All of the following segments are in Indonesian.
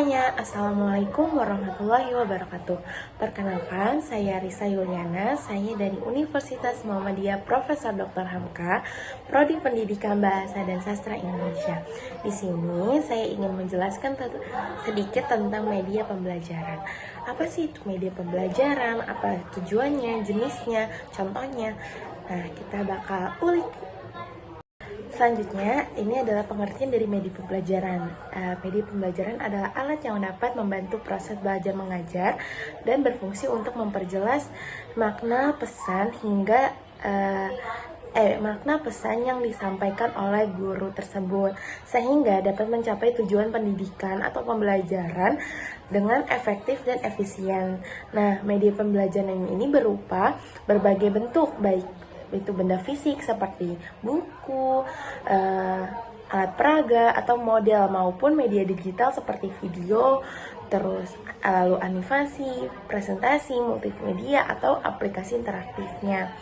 semuanya, Assalamualaikum warahmatullahi wabarakatuh. Perkenalkan, saya Risa Yuliana, saya dari Universitas Muhammadiyah Profesor Dr. Hamka, Prodi Pendidikan Bahasa dan Sastra Indonesia. Di sini saya ingin menjelaskan sedikit tentang media pembelajaran. Apa sih itu media pembelajaran? Apa tujuannya, jenisnya, contohnya? Nah, kita bakal ulik. Selanjutnya, ini adalah pengertian dari media pembelajaran. Media pembelajaran adalah alat yang dapat membantu proses belajar mengajar dan berfungsi untuk memperjelas makna pesan hingga makna pesan yang disampaikan oleh guru tersebut, sehingga dapat mencapai tujuan pendidikan atau pembelajaran dengan efektif dan efisien. Nah, media pembelajaran ini berupa berbagai bentuk, baik itu benda fisik seperti buku, alat peraga atau model, maupun media digital seperti video, terus lalu animasi, presentasi, multimedia atau aplikasi interaktifnya.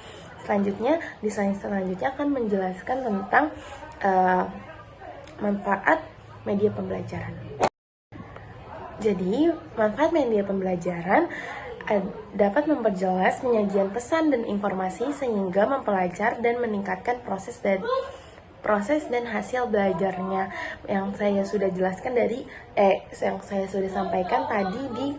Selanjutnya, di slide selanjutnya akan menjelaskan tentang manfaat media pembelajaran. Jadi, manfaat media pembelajaran dapat memperjelas penyajian pesan dan informasi sehingga mempelajar dan meningkatkan proses dan hasil belajarnya, yang saya sudah jelaskan yang saya sudah sampaikan tadi di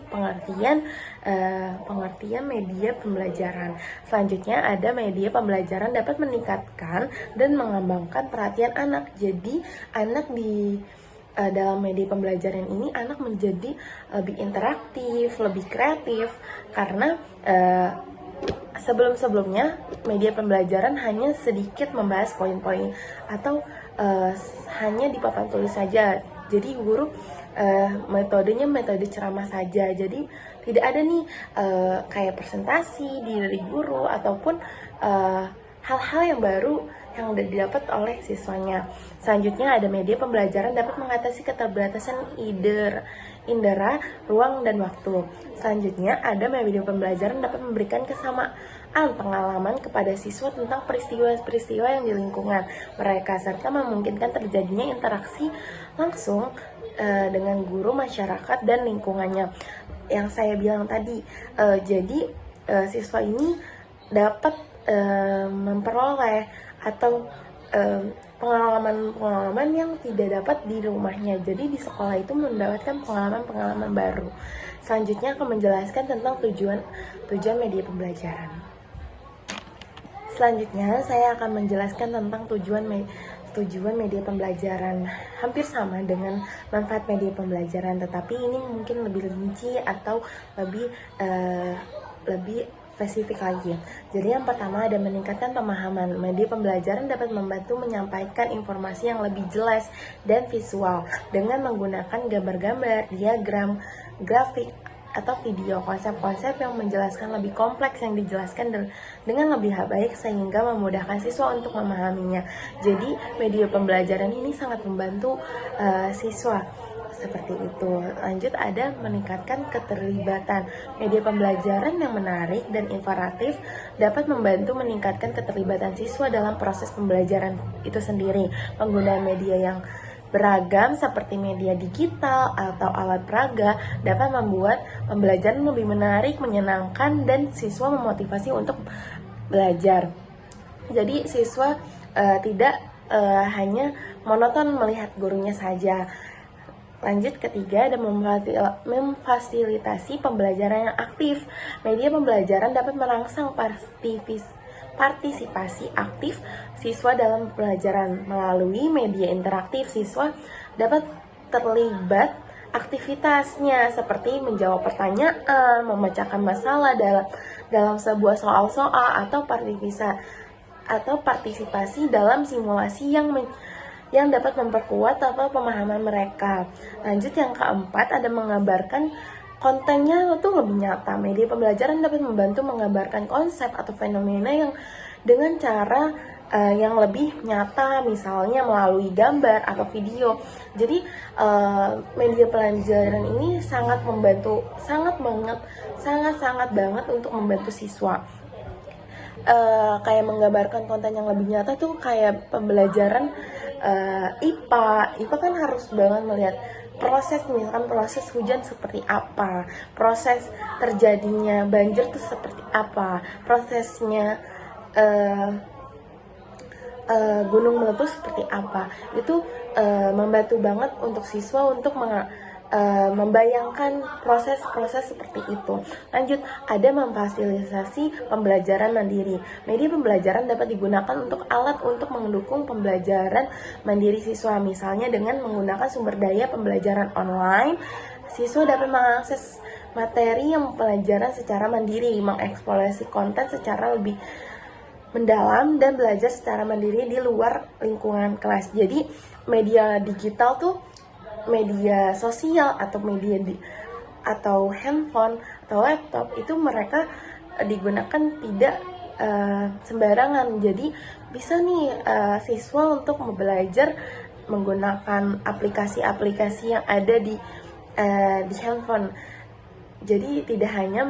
pengertian media pembelajaran. Selanjutnya ada media pembelajaran dapat meningkatkan dan mengembangkan perhatian anak. Jadi anak dalam media pembelajaran ini anak menjadi lebih interaktif, lebih kreatif, karena sebelum-sebelumnya media pembelajaran hanya sedikit membahas poin-poin atau hanya di papan tulis saja. Jadi guru metodenya metode ceramah saja. Jadi tidak ada nih kayak presentasi dari guru ataupun hal-hal yang baru yang sudah didapat oleh siswanya. Selanjutnya ada media pembelajaran dapat mengatasi keterbatasan indera, ruang, dan waktu. Selanjutnya ada media pembelajaran dapat memberikan kesamaan pengalaman kepada siswa tentang peristiwa-peristiwa yang di lingkungan mereka, serta memungkinkan terjadinya interaksi langsung dengan guru, masyarakat, dan lingkungannya. Yang saya bilang tadi, jadi siswa ini dapat memperoleh atau pengalaman-pengalaman yang tidak dapat di rumahnya. Jadi di sekolah itu mendapatkan pengalaman-pengalaman baru. Selanjutnya akan menjelaskan tentang tujuan media pembelajaran. Selanjutnya saya akan menjelaskan tentang tujuan media pembelajaran. Hampir sama dengan manfaat media pembelajaran, tetapi ini mungkin lebih rinci atau lebih spesifik lagi. Jadi yang pertama ada meningkatkan pemahaman. Media pembelajaran dapat membantu menyampaikan informasi yang lebih jelas dan visual dengan menggunakan gambar-gambar, diagram, grafik, atau video. Konsep-konsep yang menjelaskan lebih kompleks yang dijelaskan dengan lebih baik sehingga memudahkan siswa untuk memahaminya. Jadi media pembelajaran ini sangat membantu siswa. Seperti itu. Lanjut ada meningkatkan keterlibatan. Media pembelajaran yang menarik dan informatif dapat membantu meningkatkan keterlibatan siswa dalam proses pembelajaran itu sendiri. Penggunaan media yang beragam seperti media digital atau alat peraga dapat membuat pembelajaran lebih menarik, menyenangkan, dan siswa memotivasi untuk belajar. Jadi siswa tidak hanya monoton melihat gurunya saja. Lanjut ketiga ada memfasilitasi pembelajaran yang aktif. Media pembelajaran dapat merangsang partisipasi aktif siswa dalam pembelajaran. Melalui media interaktif, siswa dapat terlibat aktivitasnya seperti menjawab pertanyaan, memecahkan masalah dalam sebuah soal-soal, atau partisipasi dalam simulasi yang dapat memperkuat pemahaman mereka. Lanjut yang keempat ada menggambarkan kontennya itu lebih nyata. Media pembelajaran dapat membantu menggambarkan konsep atau fenomena yang dengan cara yang lebih nyata, misalnya melalui gambar atau video. Jadi media pembelajaran ini sangat banget untuk membantu siswa. Kayak menggambarkan konten yang lebih nyata tuh kayak pembelajaran IPA kan harus banget melihat misalkan proses hujan seperti apa, proses terjadinya banjir itu seperti apa, prosesnya gunung meletus seperti apa. Itu membantu banget untuk siswa untuk membayangkan proses-proses seperti itu. Lanjut, ada memfasilitasi pembelajaran mandiri. Media pembelajaran dapat digunakan untuk alat untuk mendukung pembelajaran mandiri siswa. Misalnya dengan menggunakan sumber daya pembelajaran online, siswa dapat mengakses materi yang pelajaran secara mandiri, mengeksplorasi konten secara lebih mendalam, dan belajar secara mandiri di luar lingkungan kelas. Jadi media digital tuh, media sosial atau atau handphone atau laptop itu mereka digunakan tidak sembarangan. Jadi bisa nih siswa untuk belajar menggunakan aplikasi-aplikasi yang ada di handphone. Jadi tidak hanya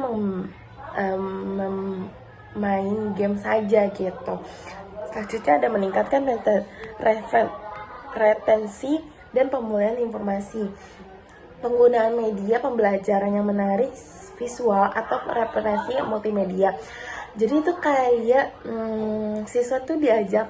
main game saja gitu. Selanjutnya ada meningkatkan retensi dan pemulihan informasi. Penggunaan media pembelajaran yang menarik, visual atau referensi multimedia. Jadi itu kayak siswa tuh diajak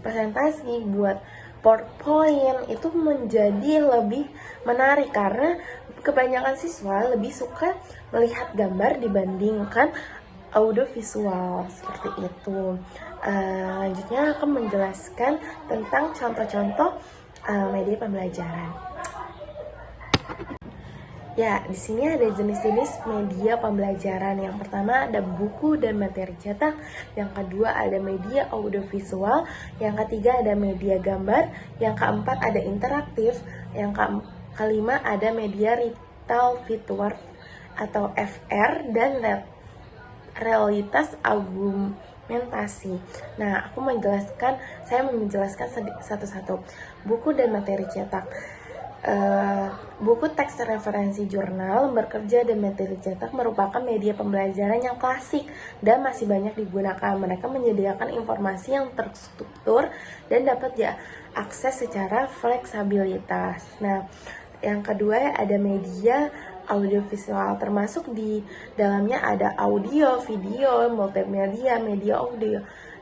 presentasi buat PowerPoint, itu menjadi lebih menarik karena kebanyakan siswa lebih suka melihat gambar dibandingkan audio visual seperti itu. Lanjutnya akan menjelaskan tentang contoh-contoh media pembelajaran. Ya, di sini ada jenis-jenis media pembelajaran. Yang pertama ada buku dan materi cetak, yang kedua ada media audiovisual, yang ketiga ada media gambar, yang keempat ada interaktif, yang kelima ada media retail virtual atau FR, dan realitas argumentasi. Nah, saya menjelaskan satu-satu. Buku dan materi cetak. Buku teks referensi jurnal, lembar kerja, dan materi cetak merupakan media pembelajaran yang klasik dan masih banyak digunakan. Mereka menyediakan informasi yang terstruktur dan dapat diakses secara fleksibilitas. Nah, yang kedua ada media audiovisual, termasuk di dalamnya ada audio, video, multimedia. Media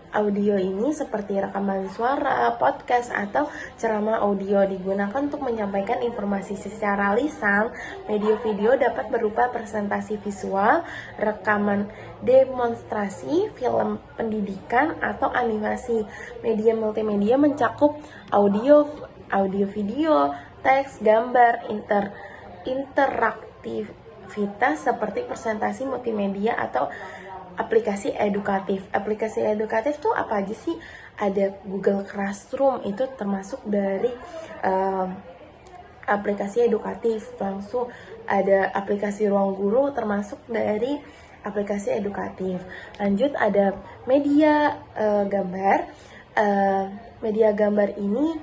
audio ini seperti rekaman suara, podcast, atau ceramah audio digunakan untuk menyampaikan informasi secara lisan. Media video dapat berupa presentasi visual, rekaman demonstrasi, film pendidikan, atau animasi. Media multimedia mencakup audio, video, teks, gambar, interaktivitas seperti presentasi multimedia atau aplikasi edukatif. Aplikasi edukatif tuh apa aja sih? Ada Google Classroom, itu termasuk dari aplikasi edukatif. Langsung ada aplikasi Ruang Guru, termasuk dari aplikasi edukatif. Lanjut ada media gambar. Media gambar ini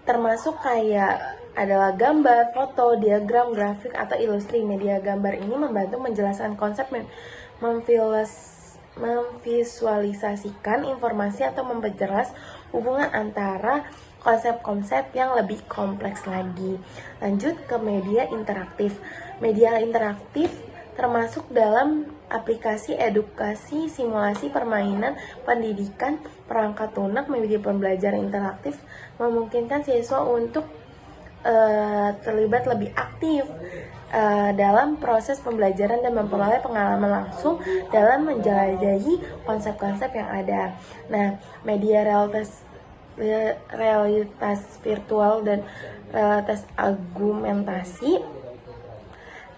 termasuk kayak adalah gambar, foto, diagram, grafik, atau ilustrasi. Media gambar ini membantu menjelaskan konsep, memvisualisasikan informasi, atau memperjelas hubungan antara konsep-konsep yang lebih kompleks lagi. Lanjut ke media interaktif. Media interaktif termasuk dalam aplikasi edukasi, simulasi, permainan, pendidikan, perangkat lunak. Media pembelajaran interaktif memungkinkan siswa untuk terlibat lebih aktif dalam proses pembelajaran dan memperoleh pengalaman langsung dalam menjelajahi konsep-konsep yang ada. Nah, media realitas virtual dan realitas argumentasi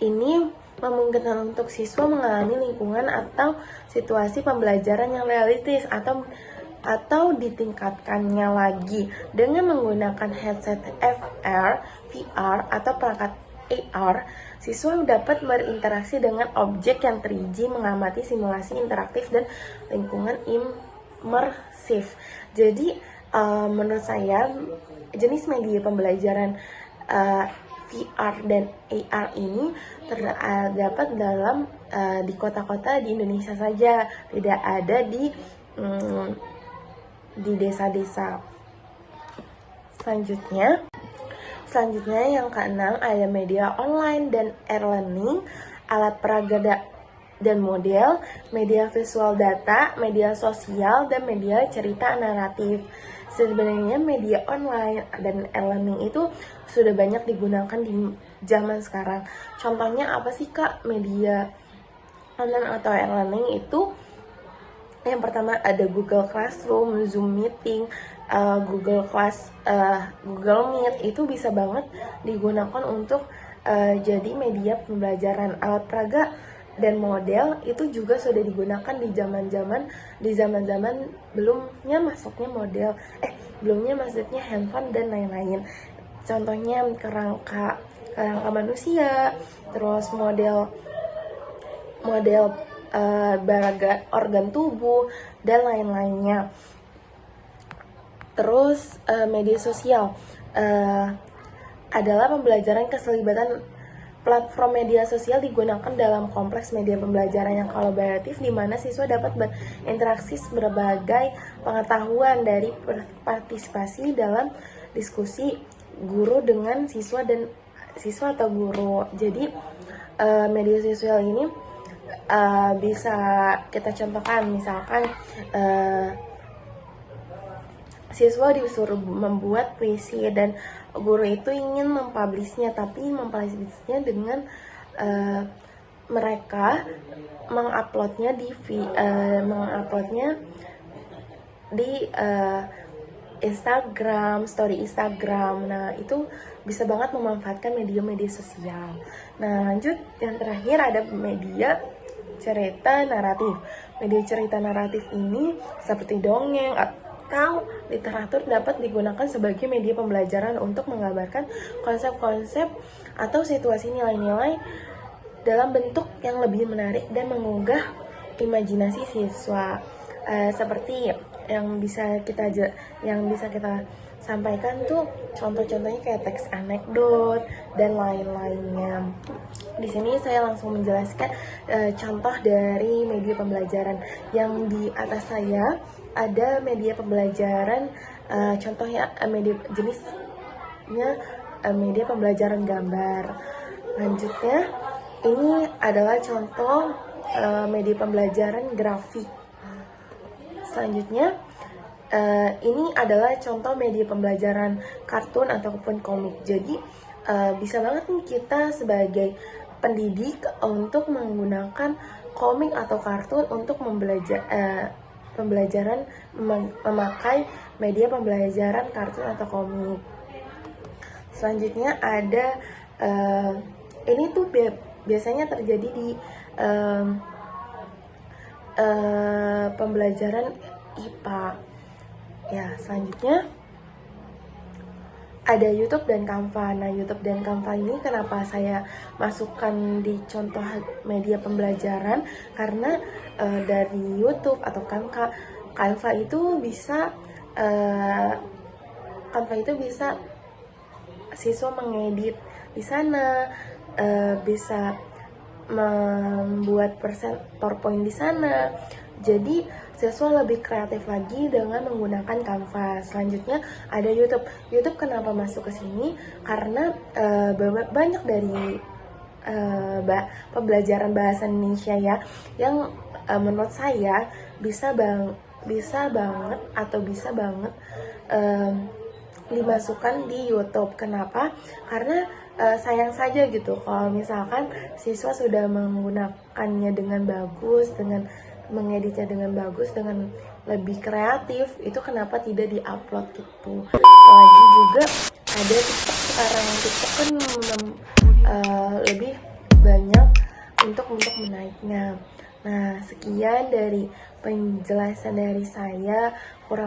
ini memungkinkan untuk siswa mengalami lingkungan atau situasi pembelajaran yang realistis atau ditingkatkannya lagi dengan menggunakan headset VR atau perangkat AR. Siswa dapat berinteraksi dengan objek yang 3D, mengamati simulasi interaktif dan lingkungan imersif. Jadi menurut saya jenis media pembelajaran VR dan AR ini terdapat di kota-kota di Indonesia saja, tidak ada di desa-desa. Selanjutnya Selanjutnya yang keenam ada media online dan e-learning, alat peraga dan model, media visual data, media sosial, dan media cerita naratif. Sebenarnya media online dan e-learning itu sudah banyak digunakan di zaman sekarang. Contohnya apa sih Kak media online atau e-learning itu? Yang pertama ada Google Classroom, Zoom Meeting, Google Meet. Itu bisa banget digunakan untuk jadi media pembelajaran. Alat peraga dan model itu juga sudah digunakan di zaman-zaman belumnya masuknya handphone dan lain-lain. Contohnya kerangka manusia, terus model organ tubuh dan lain-lainnya. Terus media sosial adalah pembelajaran keselibatan. Platform media sosial digunakan dalam kompleks media pembelajaran yang kolaboratif di mana siswa dapat berinteraksi berbagai pengetahuan dari partisipasi dalam diskusi guru dengan siswa atau guru. Jadi media sosial ini bisa kita contohkan, misalkan siswa disuruh membuat puisi dan guru itu ingin mempublishnya, tapi mempublishnya dengan mereka menguploadnya di Instagram, story Instagram. Nah, itu bisa banget memanfaatkan media-media sosial. Nah, lanjut yang terakhir ada media cerita naratif. Media cerita naratif ini seperti dongeng atau literatur dapat digunakan sebagai media pembelajaran untuk menggambarkan konsep-konsep atau situasi nilai-nilai dalam bentuk yang lebih menarik dan menggugah imajinasi siswa. Seperti yang bisa kita sampaikan tuh contoh-contohnya kayak teks anekdot dan lain-lainnya. Di sini saya langsung menjelaskan contoh dari media pembelajaran. Yang di atas saya ada media pembelajaran, contohnya jenisnya media pembelajaran gambar. Lanjutnya ini adalah contoh media pembelajaran grafik. Selanjutnya ini adalah contoh media pembelajaran kartun ataupun komik. Jadi bisa banget nih kita sebagai pendidik untuk menggunakan komik atau kartun untuk pembelajaran memakai media pembelajaran kartun atau komik. Selanjutnya ada ini tuh biasanya terjadi di pembelajaran IPA. Ya, selanjutnya ada YouTube dan Canva. Nah, YouTube dan Canva ini kenapa saya masukkan di contoh media pembelajaran? Karena dari YouTube atau Canva itu bisa siswa mengedit di sana, bisa membuat PowerPoint di sana. Jadi siswa lebih kreatif lagi dengan menggunakan Canva. Selanjutnya ada YouTube. YouTube kenapa masuk ke sini? Karena banyak dari pembelajaran bahasa Indonesia ya yang menurut saya bisa banget dimasukkan di YouTube. Kenapa? Karena sayang saja gitu kalau misalkan siswa sudah menggunakannya dengan bagus, dengan mengeditnya dengan bagus, dengan lebih kreatif, itu kenapa tidak diupload gitu. Lagi juga ada TikTok sekarang. TikTok kan lebih banyak untuk menaiknya. Nah, sekian dari penjelasan dari saya. Kurang